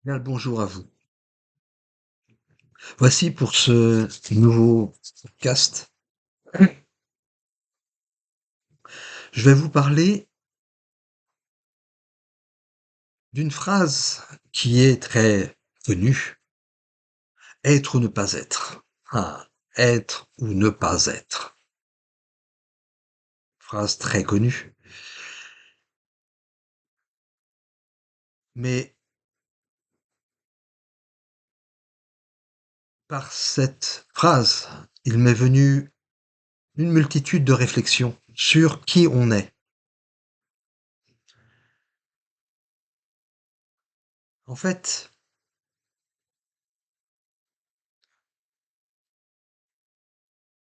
Bien le bonjour à vous. Voici pour ce nouveau podcast, je vais vous parler d'une phrase qui est très connue, être ou ne pas être. Ah, être ou ne pas être. Phrase très connue. Mais par cette phrase, il m'est venu une multitude de réflexions sur qui on est. En fait,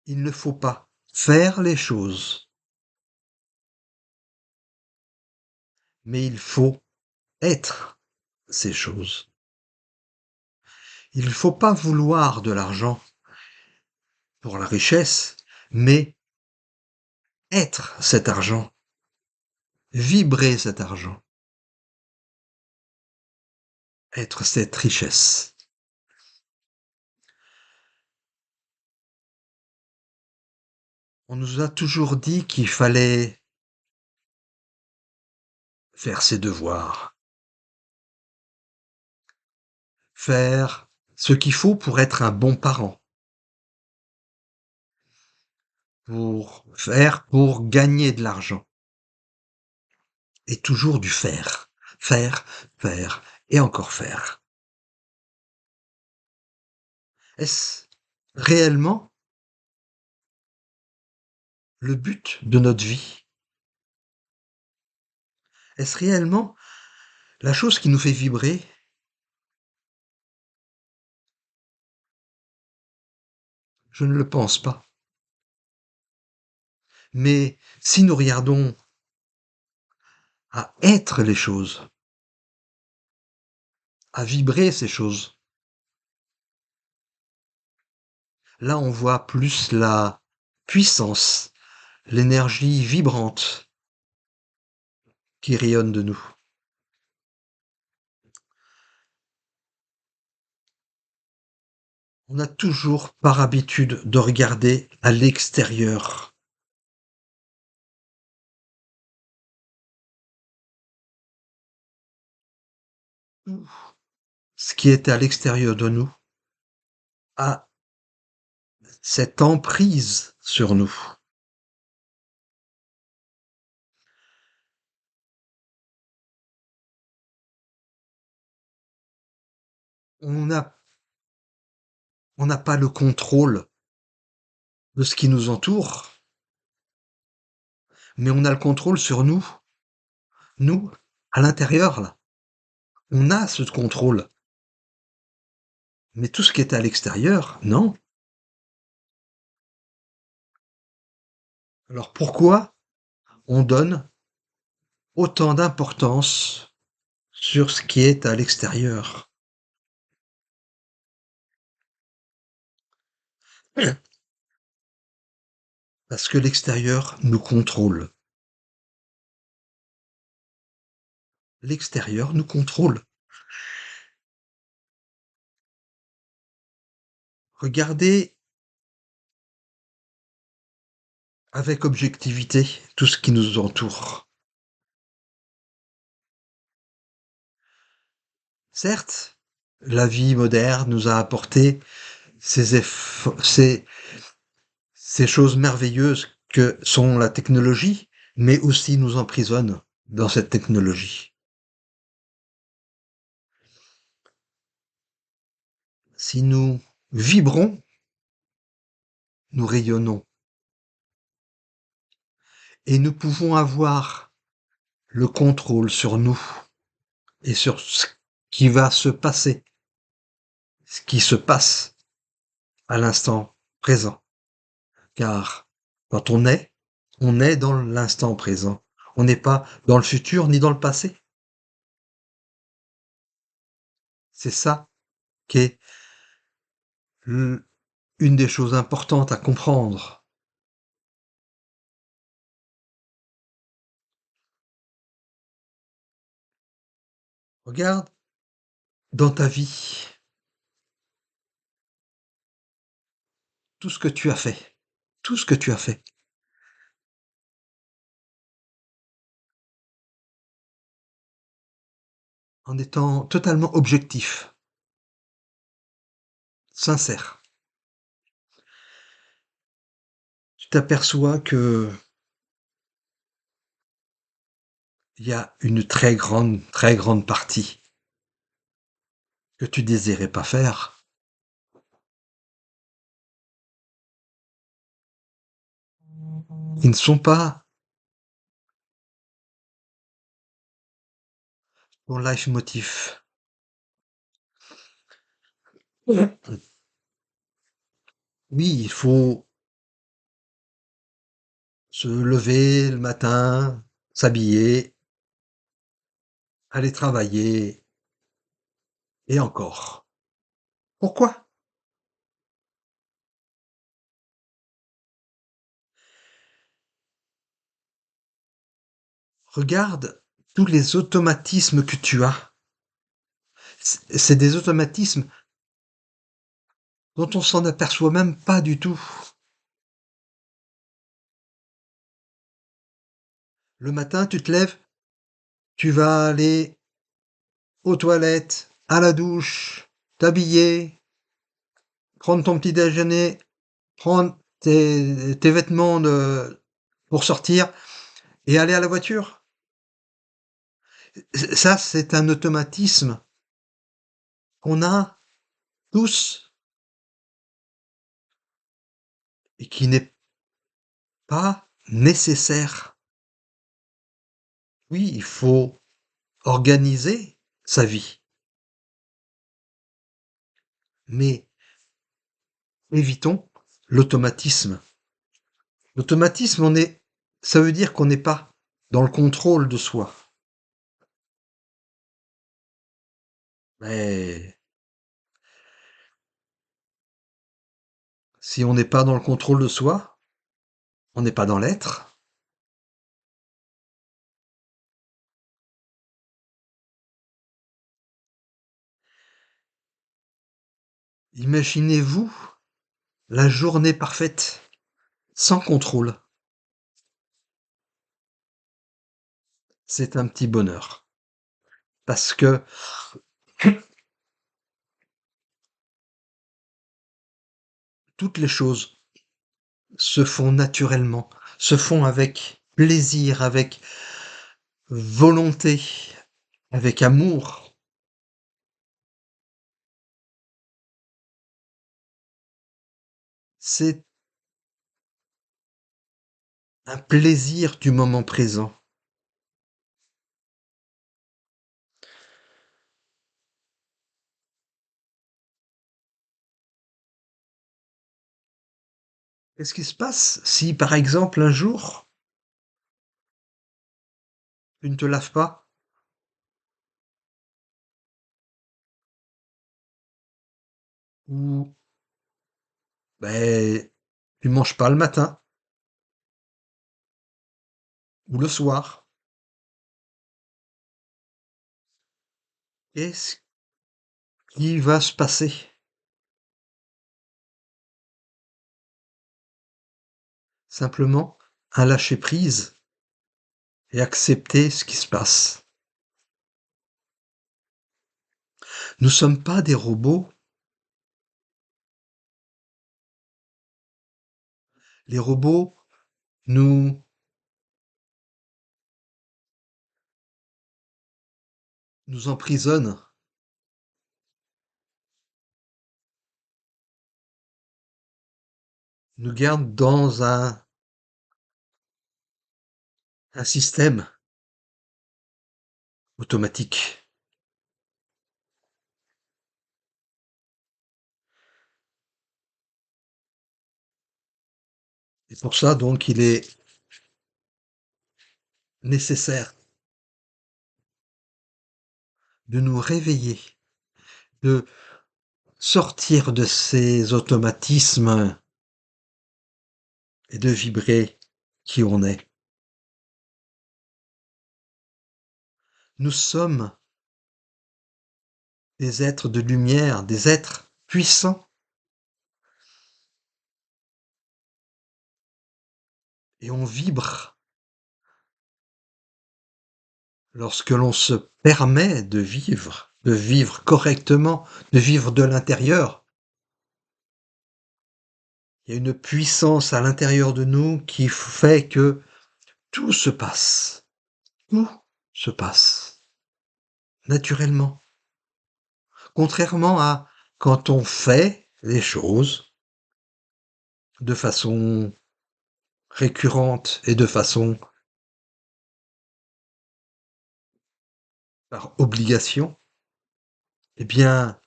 il ne faut pas faire les choses, mais il faut être ces choses. Il ne faut pas vouloir de l'argent pour la richesse, mais être cet argent, vibrer cet argent, être cette richesse. On nous a toujours dit qu'il fallait faire ses devoirs, faire ce qu'il faut pour être un bon parent, pour gagner de l'argent. Et toujours du faire, faire, faire et encore faire. Est-ce réellement le but de notre vie? Est-ce réellement la chose qui nous fait vibrer? Je ne le pense pas. Mais si nous regardons à être les choses, à vibrer ces choses, là on voit plus la puissance, l'énergie vibrante qui rayonne de nous. On a toujours par habitude de regarder à l'extérieur. Tout ce qui est à l'extérieur de nous a cette emprise sur nous. On n'a on n'a pas le contrôle de ce qui nous entoure, mais on a le contrôle sur nous. Nous, à l'intérieur, là, on a ce contrôle. Mais tout ce qui est à l'extérieur, non. Alors pourquoi on donne autant d'importance sur ce qui est à l'extérieur? Parce que l'extérieur nous contrôle. L'extérieur nous contrôle. Regardez avec objectivité tout ce qui nous entoure. Certes, la vie moderne nous a apporté ces choses merveilleuses que sont la technologie, mais aussi nous emprisonne dans cette technologie. Si nous vibrons, nous rayonnons. Et nous pouvons avoir le contrôle sur nous et sur ce qui va se passer, ce qui se passe à l'instant présent. Car quand on est dans l'instant présent. On n'est pas dans le futur ni dans le passé. C'est ça qui est une des choses importantes à comprendre. Regarde dans ta vie tout ce que tu as fait, tout ce que tu as fait, en étant totalement objectif, sincère. Tu t'aperçois que il y a une très grande partie que tu désirais pas faire. Ils ne sont pas ton life motif. Oui, il faut se lever le matin, s'habiller, aller travailler et encore. Pourquoi? Regarde tous les automatismes que tu as. C'est des automatismes dont on s'en aperçoit même pas du tout. Le matin, tu te lèves, tu vas aller aux toilettes, à la douche, t'habiller, prendre ton petit déjeuner, prendre tes vêtements pour sortir et aller à la voiture. Ça, c'est un automatisme qu'on a tous et qui n'est pas nécessaire. Oui, il faut organiser sa vie, mais évitons l'automatisme. L'automatisme, ça veut dire qu'on n'est pas dans le contrôle de soi. Mais si on n'est pas dans le contrôle de soi, on n'est pas dans l'être. Imaginez-vous la journée parfaite, sans contrôle. C'est un petit bonheur. Parce que toutes les choses se font naturellement, se font avec plaisir, avec volonté, avec amour. C'est un plaisir du moment présent. Qu'est-ce qui se passe si, par exemple, un jour, tu ne te laves pas ou ben, tu manges pas le matin ou le soir? Qu'est-ce qui va se passer? Simplement un lâcher prise et accepter ce qui se passe. Nous sommes pas des robots. Les robots nous nous emprisonnent, nous gardent dans un système automatique. Et pour ça, donc, il est nécessaire de nous réveiller, de sortir de ces automatismes et de vibrer qui on est. Nous sommes des êtres de lumière, des êtres puissants. Et on vibre lorsque l'on se permet de vivre correctement, de vivre de l'intérieur. Il y a une puissance à l'intérieur de nous qui fait que tout se passe, tout se passe naturellement. Contrairement à quand on fait les choses de façon récurrente et de façon par obligation, eh bien,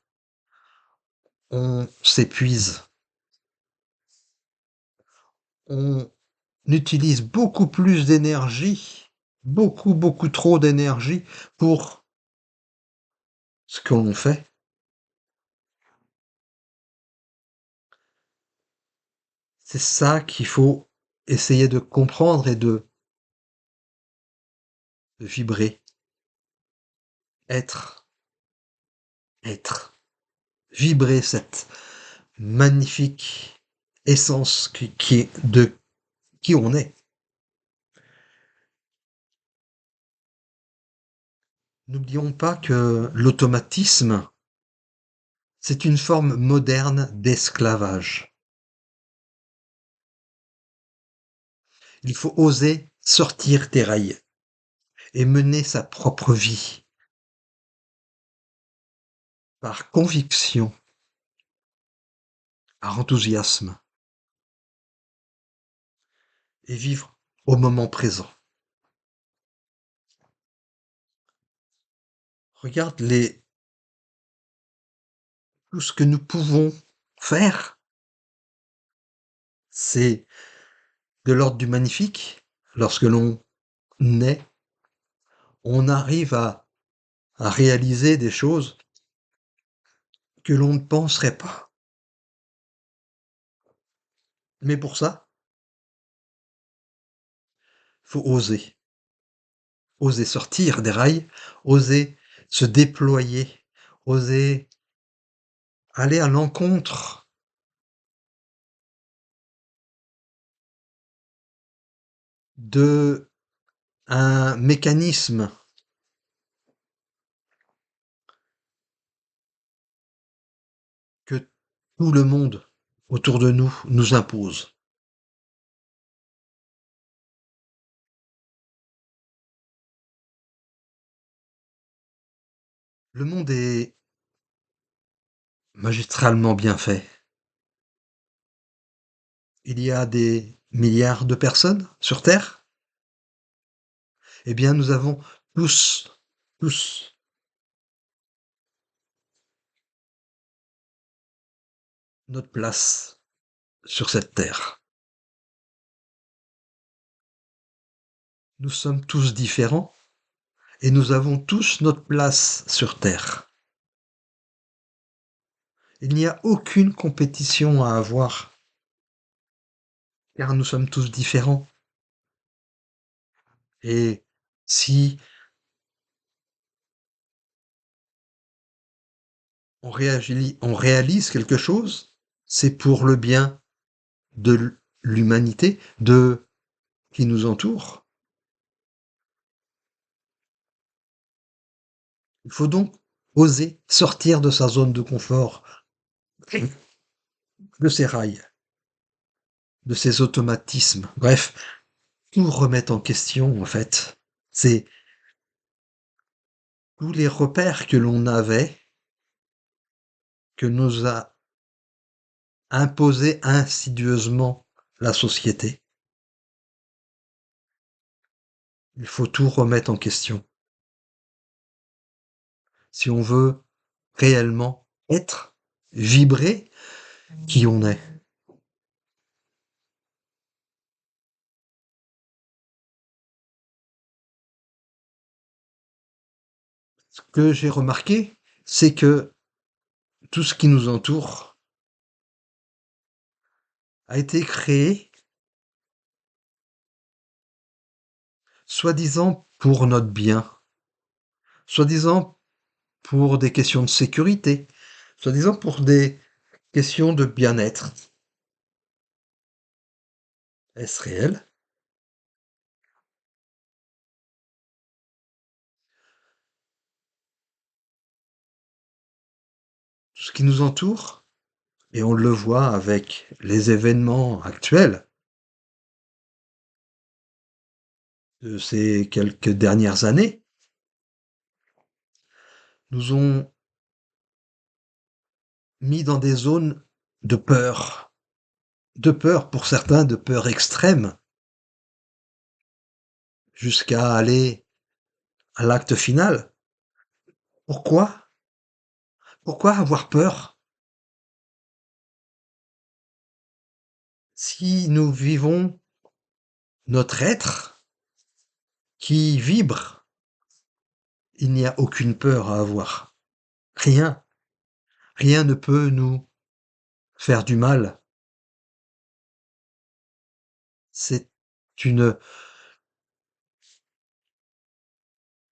on s'épuise. On utilise beaucoup plus d'énergie, beaucoup, beaucoup trop d'énergie pour ce que l'on fait. C'est ça qu'il faut essayer de comprendre et de vibrer. Être, être, vibrer cette magnifique essence qui est de qui on est. N'oublions pas que l'automatisme, c'est une forme moderne d'esclavage. Il faut oser sortir des rails et mener sa propre vie par conviction, par enthousiasme et vivre au moment présent. Regarde tout ce que nous pouvons faire, c'est de l'ordre du magnifique. Lorsque l'on naît, on arrive à réaliser des choses que l'on ne penserait pas. Mais pour ça, faut oser. Oser sortir des rails, oser se déployer, oser aller à l'encontre de un mécanisme que tout le monde autour de nous nous impose. Le monde est magistralement bien fait. Il y a des milliards de personnes sur Terre. Eh bien, nous avons tous notre place sur cette Terre. Nous sommes tous différents et nous avons tous notre place sur Terre. Il n'y a aucune compétition à avoir, car nous sommes tous différents. Et si on réalise quelque chose, c'est pour le bien de l'humanité, de qui nous entoure. Il faut donc oser sortir de sa zone de confort, de ses rails, de ses automatismes. Bref, tout remettre en question, en fait. C'est tous les repères que l'on avait, que nous a imposé insidieusement la société. Il faut tout remettre en question. Si on veut réellement être, vibrer qui on est. Ce que j'ai remarqué, c'est que tout ce qui nous entoure a été créé soi-disant pour notre bien, soi-disant pour des questions de sécurité, soi-disant pour des questions de bien-être. Est-ce réel? Tout ce qui nous entoure, et on le voit avec les événements actuels de ces quelques dernières années, nous ont mis dans des zones de peur pour certains, de peur extrême, jusqu'à aller à l'acte final. Pourquoi? Pourquoi avoir peur si nous vivons notre être qui vibre? Il n'y a aucune peur à avoir. Rien, rien ne peut nous faire du mal. C'est une,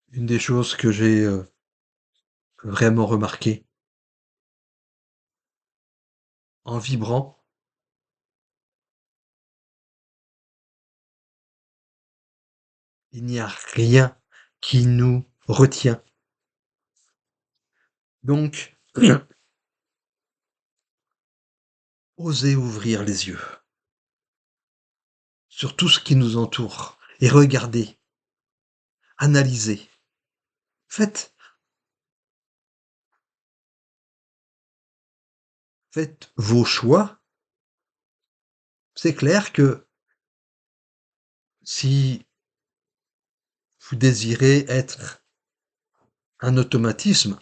une des choses que j'ai vraiment remarqué. En vibrant, il n'y a rien qui nous retient. Donc, osez ouvrir les yeux sur tout ce qui nous entoure et regardez, analysez. Faites, faites vos choix. C'est clair que si vous désirez être un automatisme,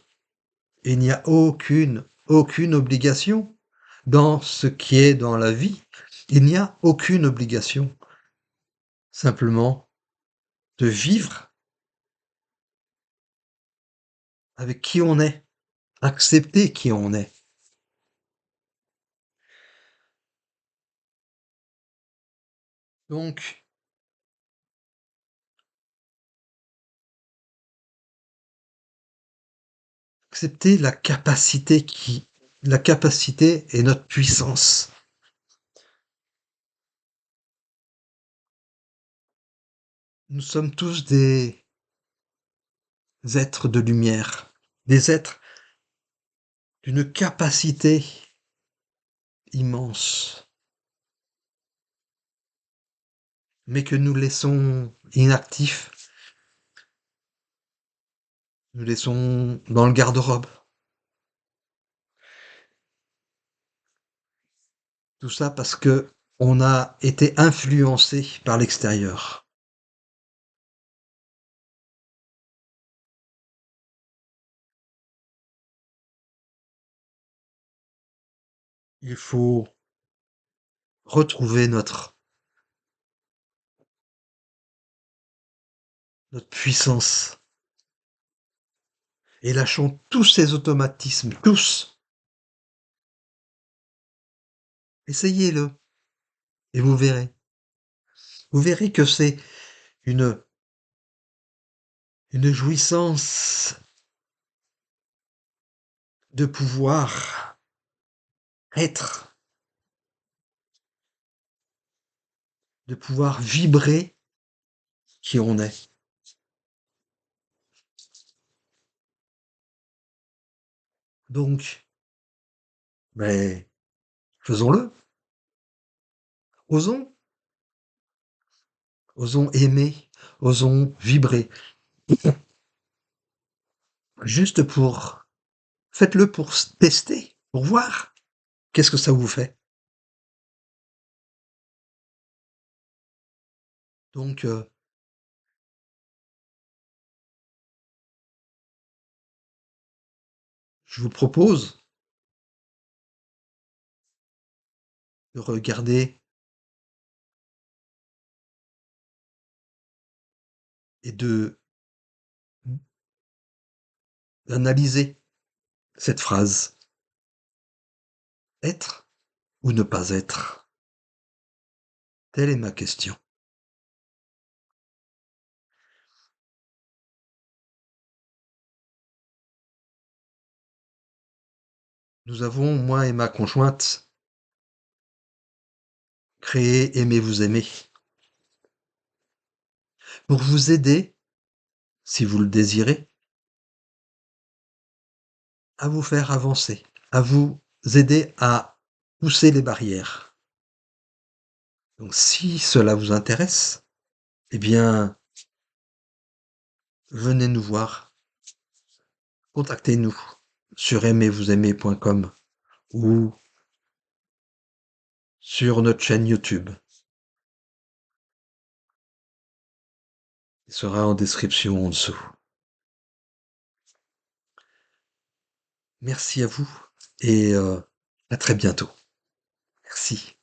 il n'y a aucune obligation dans ce qui est dans la vie. Il n'y a aucune obligation. Simplement de vivre avec qui on est, accepter qui on est. Donc, accepter la capacité est notre puissance. Nous sommes tous des êtres de lumière, des êtres d'une capacité immense, mais que nous laissons inactifs, nous laissons dans le garde-robe. Tout ça parce que on a été influencé par l'extérieur. Il faut retrouver notre puissance et lâchons tous ces automatismes, tous. Essayez-le et vous verrez. Vous verrez que c'est une, une jouissance de pouvoir être, de pouvoir vibrer qui on est. Donc, ben, faisons-le. Osons, osons aimer, osons vibrer. Juste pour, faites-le pour tester, pour voir qu'est-ce que ça vous fait. Donc, je vous propose de regarder et de d'analyser cette phrase. Être ou ne pas être? Telle est ma question. Nous avons, moi et ma conjointe, créé Aimez-vous aimer pour vous aider, si vous le désirez, à vous faire avancer, à vous aider à pousser les barrières. Donc si cela vous intéresse, eh bien, venez nous voir, contactez-nous sur aimezvousaimer.com ou sur notre chaîne YouTube. Il sera en description en dessous. Merci à vous et à très bientôt. Merci.